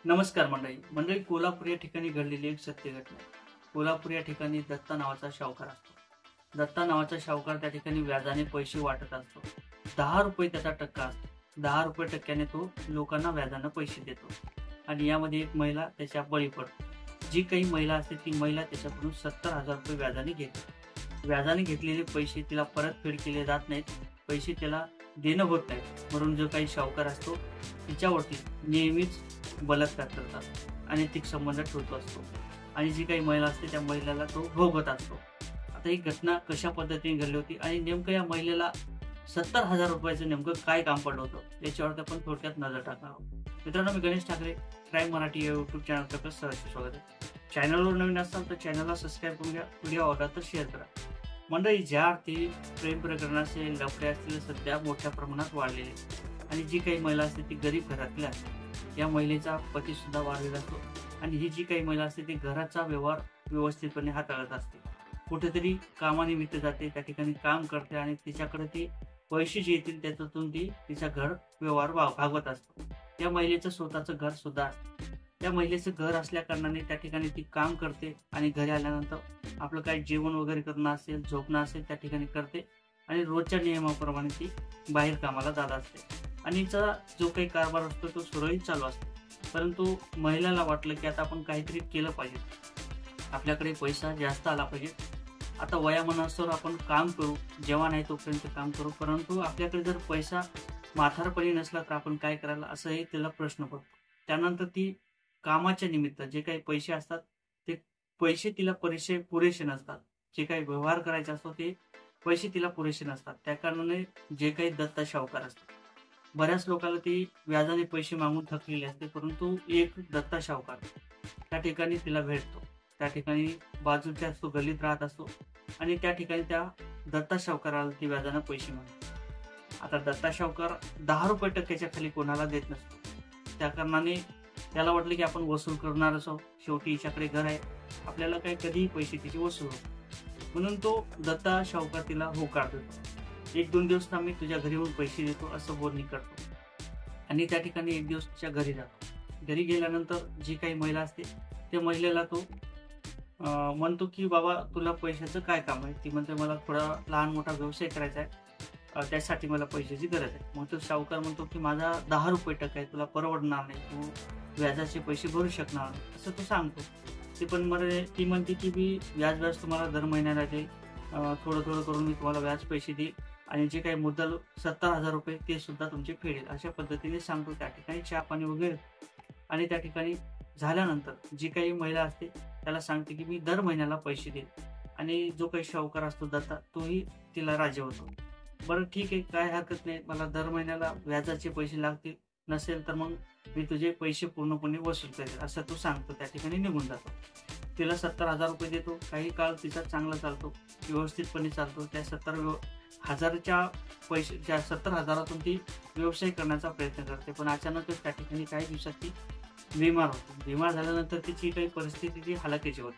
नमस्कार मंडळी कोल्हापूर या ठिकाणी घडलेली एक सत्य घटना आहे। कोल्हापूर या ठिकाणी दत्ता नावाचा शाहूकार असतो। दत्ता नावाचा शाहूकार त्या ठिकाणी व्याजाने पैसे वाटत असतो। 10 रुपये त्याचा टक्का असतो। 10 रुपये टक्क्याने तो लोकांना व्याजाने पैसे देतो आणि यामध्ये एक महिला त्याच्या बळी पडते। जी काही महिला असते ती महिला त्याच्याकडून 70,000 रुपये व्याजाने घेते। व्याजाने घेतलेले पैसे तिला परतफेड केले जात नाहीत, पैसे त्याला देणं होत नाही, म्हणून जो काही शाहूकार असतो तिच्यावरती नेहमीच बलात्कार करतात, अनैतिक संबंध ठेवतो असतो आणि जी काही महिला असते त्या महिलेला तो भोगत असतो। आता ही घटना कशा पद्धतीने घडली होती आणि नेमकं या महिलेला 70,000 रुपयाचं नेमकं काय काम पडलं होतं याच्यावरती आपण थोडक्यात नजर टाकणार आहोत। मित्रांनो, मी गणेश ठाकरे, क्राईम मराठी या यूट्यूब चॅनलवर आपलं सहर्ष स्वागत आहे। चॅनलवर नवीन असाल तर चॅनलला सबस्क्राईब करून घ्या, व्हिडिओ आवडला तर शेअर करा। मंडळी, ज्या अर्थी प्रेम प्रकरण असेल, लफडे असतील, सध्या मोठ्या प्रमाणात वाढलेले आणि जी काही महिला असते ती गरीब घरातली असते। या महिलेचा पती सुद्धा वारलेला असतो आणि ही जी काही महिला असते ती घराचा व्यवहार व्यवस्थितपणे हाताळत असते। कुठेतरी कामानिमित्त जाते, त्या ठिकाणी काम करते आणि तिच्याकडे ती पैसे जे येतील त्याच्यातून ती तिचा घर व्यवहार भागवत असतो। त्या महिलेचं स्वतःचं घर सुद्धा असतं। त्या महिलेचं घर असल्या कारणाने त्या ठिकाणी ती काम करते आणि घरी आल्यानंतर आपलं काही जेवण वगैरे करणं असेल, झोपणं असेल त्या ठिकाणी करते आणि रोजच्या नियमाप्रमाणे ती बाहेर कामाला जात असते आणि तिचा जो काही कारभार असतो तो सुरळीत चालू असतो। परंतु महिलाला वाटलं की आता आपण काहीतरी केलं पाहिजे, आपल्याकडे पैसा जास्त आला पाहिजे, आता वयामानानुसार आपण काम करू, जेव्हा नाही तोपर्यंत काम करू, परंतु आपल्याकडे जर पैसा म्हातारपणी नसला तर आपण काय करायला, असंही तिला प्रश्न पडतो। त्यानंतर ती कामाच्या निमित्त जे काही पैसे असतात ते पैसे तिला पुरेसे नसतात, जे काही व्यवहार करायचे असतो ते पैसे तिला पुरेसे नसतात। त्या कारणाने जे काही दत्ता शाहूकार असतात, बऱ्याच लोकांना ती व्याजाने पैसे मागून थकलेले असते, परंतु एक दत्ता शाहूकार त्या ठिकाणी तिला भेटतो। त्या ठिकाणी बाजूच्या तो गल्लीत राहत असतो आणि त्या ठिकाणी त्या दत्ता शाहूकाराला ती व्याजाने पैसे मागतो। आता दत्ता शाहूकार 10 रुपये टक्क्याच्या खाली कोणाला देत नसतो। त्या कारणाने त्याला वाटलं की आपण वसूल करणार असो, शेवटी हिच्याकडे घर आहे, आपल्याला काही कधीही पैसे तिचे वसूल होतो, म्हणून तो दत्ता शाहूकार तिला होकार देतो। 1-2 दिवस मी तुझ्या घरी येऊन पैसे देतो असं बोलणी करतो आणि त्या ठिकाणी एक दिवस तिच्या घरी जातो। घरी गेल्यानंतर जी काही महिला असते त्या महिलेला तो म्हणतो की बाबा तुला पैशाचं काय काम आहे? ती म्हणते मला थोडा लहान मोठा व्यवसाय करायचा आहे, त्यासाठी मला पैशाची गरज आहे। मग तो शाहूकार म्हणतो की माझा 10 रुपये टक्का आहे, तुला परवडणार नाही, तू व्याजाचे पैसे भरू शकणार नाही असं तो सांगतो। ती म्हणते की मी व्याज तुम्हाला दर महिन्याला देईल, थोडं थोडं करून मी तुम्हाला व्याज पैसे देईल आणि जे काही मुद्दल 70,000 रुपये ते सुद्धा तुमचे फेडेल, अशा पद्धतीने सांगतो। त्या ठिकाणी चहा पाणी वगैरे आणि त्या ठिकाणी झाल्यानंतर जी काही महिला असते त्याला सांगते की मी दर महिन्याला पैसे देईल आणि जो काही शाहूकार असतो दत्ता तोही तिला राजी होतो। बरं ठीक आहे, काय हरकत नाही, मला दर महिन्याला व्याजाचे पैसे लागतील, नसेल तर मग मी तुझे पैसे पूर्णपणे वसूल करेल असं तो सांगतो। त्या ठिकाणी निघून जातो। तिला 70,000 रुपये देतो। काही काळ तिचा चांगला चालतो, व्यवस्थितपणे चालतो। त्या 70,000 ती व्यवसाय करण्याचा प्रयत्न करते, पण अचानकच त्या ठिकाणी काही दिवसात ती बिमार होते। बिमार झाल्यानंतर तिची काही परिस्थिती ती हलाखीची होते,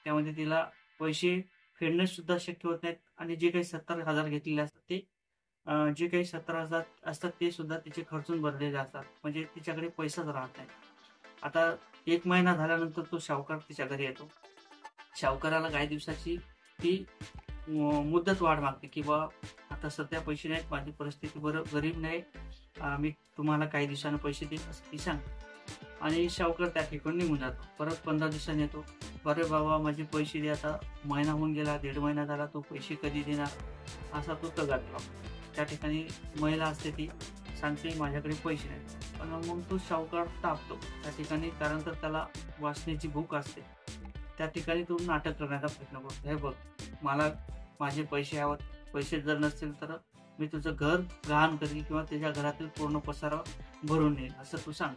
त्यामध्ये तिला पैसे फेडणे सुद्धा शक्य होत नाहीत आणि जे काही 70,000 घेतलेले असतात ते जे काही 70,000 असतात ते सुद्धा तिचे खर्चून भरलेले असतात, म्हणजे तिच्याकडे पैसाच राहत नाही। आता 1 महिना झाल्यानंतर तो शाहूकार तिच्या घरी येतो। शाहूकाराला काही दिवसाची ती मुदत वाढ मागते की बा आता सध्या पैसे नाहीत, माझी परिस्थिती गरीब नाही, मी तुम्हाला काही दिवसांनी पैसे देईन असं ती सांगते आणि शाहूकार त्या ठिकाणी निघून जातो। परत 15 दिवसांनी येतो, अरे बाबा माझे पैसे दे, आता महिना होऊन गेला, 1.5 महिना झाला, तू पैसे कधी देणार असा तो तगादा लावतो। त्या ठिकाणी महिला असते ती सांगते माझ्याकडे पैसे नाहीत, पण मग तो शाहूकार तापतो त्या ठिकाणी, कारण तर त्याला वाचण्याची भूक असते। त्या ठिकाणी तो नाटक करण्याचा प्रयत्न करतो, हे बघ मला माझे पैसे हवेत, पैसे जर नसतील तर मी तुझं घर गहाण करीन किंवा त्याच्या घरातील पूर्ण पसारा भरून येईल असं तू सांग।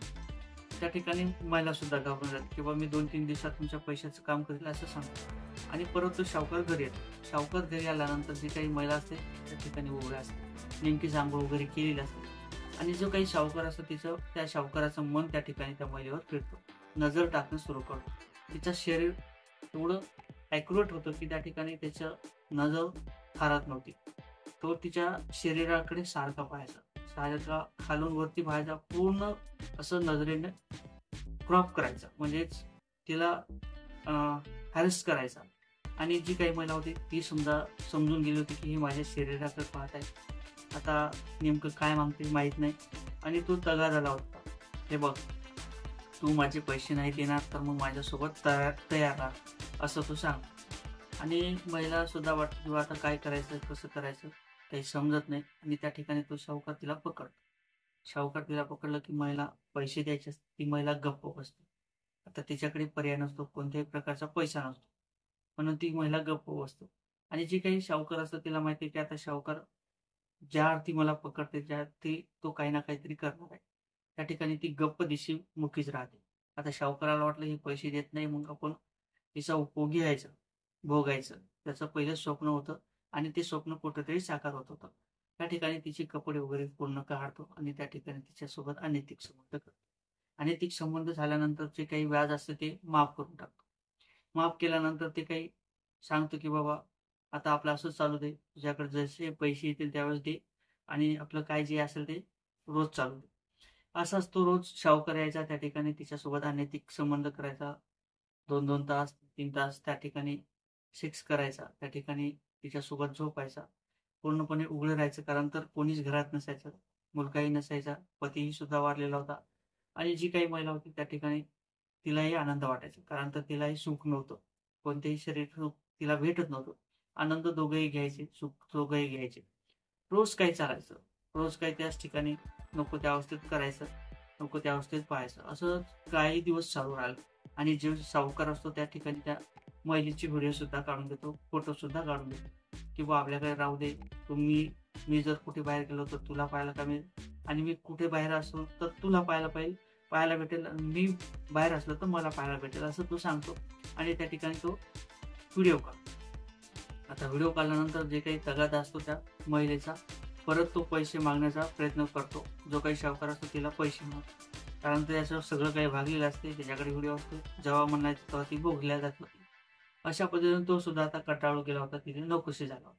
त्या ठिकाणी महिला सुद्धा घाबरून जाते किंवा मी 2-3 दिवसात तुमच्या पैशाचं काम करेल असं सांगतो आणि परत तो शाहूकार घरी येतो। शाहूकार घरी आल्यानंतर जी काही महिला असते त्या ठिकाणी उभी असते, नेमकी जांभूळ वगैरे केलेली असते आणि जो काही शाहूकार असतो त्या शाहूकाराचं मन त्या ठिकाणी त्या महिलेवर फिरतो, नजर टाकणं सुरू करतो। तिचं शरीर एवढं ॲक्युरेट होतं की त्या ठिकाणी त्याचं नजर थारत नव्हती, तो तिच्या शरीराकडे सारखा पाहायचा, सारखा खालून वरती पाहायचा, पूर्ण असं नजरेने क्रॉप करायचा, म्हणजेच तिला हॅरेस करायचा. आणि जी काही महिला होती ती समजून गेली होती की ही माझ्या शरीराकडे पाहत आहे, आता नेमकं काय मागते माहीत नाही. आणि तो तगा झाला होता, हे बघ तू माझे पैसे नाही देणार तर मग माझ्यासोबत तयार राहा, असं तू सांग. आणि महिला सुद्धा वाटतं किंवा आता काय करायचं कसं करायचं काही समजत नाही. आणि त्या ठिकाणी तो सावकार तिला पकडतो. सावकार तिला पकडलं की महिला पैसे द्यायचे असते, ती महिला गप्प बसते. आता तिच्याकडे पर्याय नसतो, कोणत्याही प्रकारचा पैसा नसतो, म्हणून ती महिला गप्प बसतो. आणि जी काही सावकार असतं तिला माहिती आहे की आता सावकार ज्या अर्थी मला पकडते त्या अर्थी तो काही ना काहीतरी करणार आहे. त्या ठिकाणी ती गप्प दिशी मुखीच राहते. आता सावकाराला वाटलं हे पैसे देत नाही, मग आपण तिचा उपभोग घ्यायचा, भोगायचं. त्याचं पहिलं स्वप्न होतं आणि ते स्वप्न कुठेतरी साकार होत होतं. त्या ठिकाणी तिचे कपडे वगैरे पूर्ण काढतो आणि त्या ठिकाणी तिच्यासोबत अनैतिक संबंध करतो. अनैतिक संबंध झाल्यानंतर जे काही व्याज असतं ते माफ करून टाकतो. माफ केल्यानंतर ते काही सांगतो की बाबा आता आपलं असंच चालू दे, तुझ्याकडे जसे पैसे येतील त्यावेळेस दे आणि आपलं काय जे असेल ते रोज चालू दे. असाच तो रोज सावकार यायचा, त्या ठिकाणी तिच्यासोबत अनैतिक संबंध करायचा. 2-2 तास 3 तास त्या ठिकाणी सेक्स करायचा, त्या ठिकाणी तिच्यासोबत झोपायचा. पूर्णपणे उघडं राहायचं, कारण तर कोणीच घरात नसायचं, मुलगाही नसायचा, पतीही सुद्धा वारलेला होता. आणि जी काही महिला होती त्या ठिकाणी तिलाही आनंद वाटायचा, कारण तर तिलाही सुख नव्हतं, कोणतेही शरीर सुख तिला भेटत नव्हतं. आनंद दोघंही घ्यायचे, सुख दोघंही घ्यायचे. रोज काही चालायचं, रोज काही त्याच ठिकाणी नको त्या अवस्थेत करायचं, नको त्या अवस्थेत पाहायचं. असं काही दिवस चालू राहिलं. आणि जो सावकार असतो त्या ठिकाणी त्या महिलेची व्हिडिओ सुद्धा काढून देतो, फोटो सुद्धा काढून देतो की बा आपल्याकडे राहू दे, मी जर कुठे बाहेर गेलो तर तुला पाहायला का मिळेल, आणि मी कुठे बाहेर असलो तर तुला पाहायला भेटेल, मी बाहेर असलो तर मला पाहायला भेटेल, असं तो सांगतो. आणि त्या ठिकाणी तो व्हिडिओ काढतो. आता व्हिडिओ काढल्यानंतर जे काही तगादा असतो त्या महिलेचा, परत तो पैसे मागण्याचा प्रयत्न करतो. जो काही सावकार असतो तिला पैसे मागतो, कारण त्याच्यावर सगळं काही भागलेलं असते, त्याच्याकडे व्हिडिओ असतो, जेव्हा म्हणायचं तेव्हा ती भोगल्या जात होती. अशा पद्धतीने तो सुद्धा आता कंटाळून गेला होता, तिथे नकोशी झाला होता.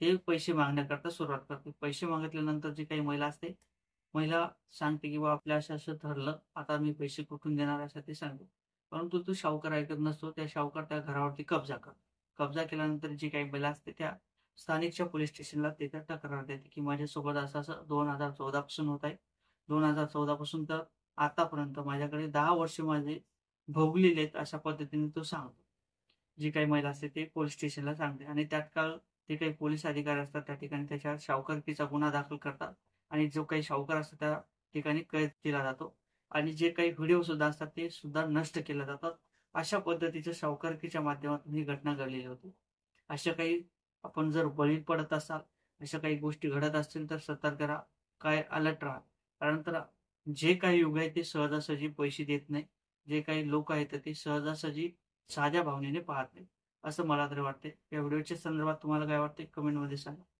ते पैसे मागण्याकरता सुरुवात करते. पैसे मागितल्यानंतर जी काही महिला असते, महिला सांगते की बा आपल्या असं असं ठरलं, आता मी पैसे कुठून देणार असं ते सांगतो. परंतु तो सावकार ऐकत नसतो. त्या सावकार त्या घरावरती कब्जा करतो. कब्जा केल्यानंतर जी काही महिला असते त्या स्थानिकच्या पोलीस स्टेशनला तिथे तक्रार देते की माझ्यासोबत असं असं 2014 पासून होत आहे. 2014 पासून तर आतापर्यंत माझ्याकडे 10 वर्ष माझे भोगलेले आहेत, अशा पद्धतीने तो सांगतो. जी काही महिला असते ते पोलीस स्टेशनला सांगते आणि तात्काळ ते काही पोलीस अधिकारी असतात त्या ठिकाणी त्याच्या सावकारकीचा गुन्हा दाखल करतात. आणि जो काही सावकार असतो त्या ठिकाणी कैद केला जातो. आणि जे काही व्हिडिओ सुद्धा असतात ते सुद्धा नष्ट केले जातात. अशा पद्धतीच्या सावकारकीच्या माध्यमातून ही घटना घडलेली होती. अशा काही आपण जर बळी पडत असाल, अशा काही गोष्टी घडत असतील तर सतर्क राहा, काय अलर्ट राहा. कारण तर जे काही युग आहे ते सहजासहजी पैसे देत नाही. जे काही लोक आहेत ते सहजासहजी साध्या भावनेने पाहत नाही, असं मला तरी वाटते. या व्हिडिओच्या संदर्भात तुम्हाला काय वाटते कमेंटमध्ये सांगा.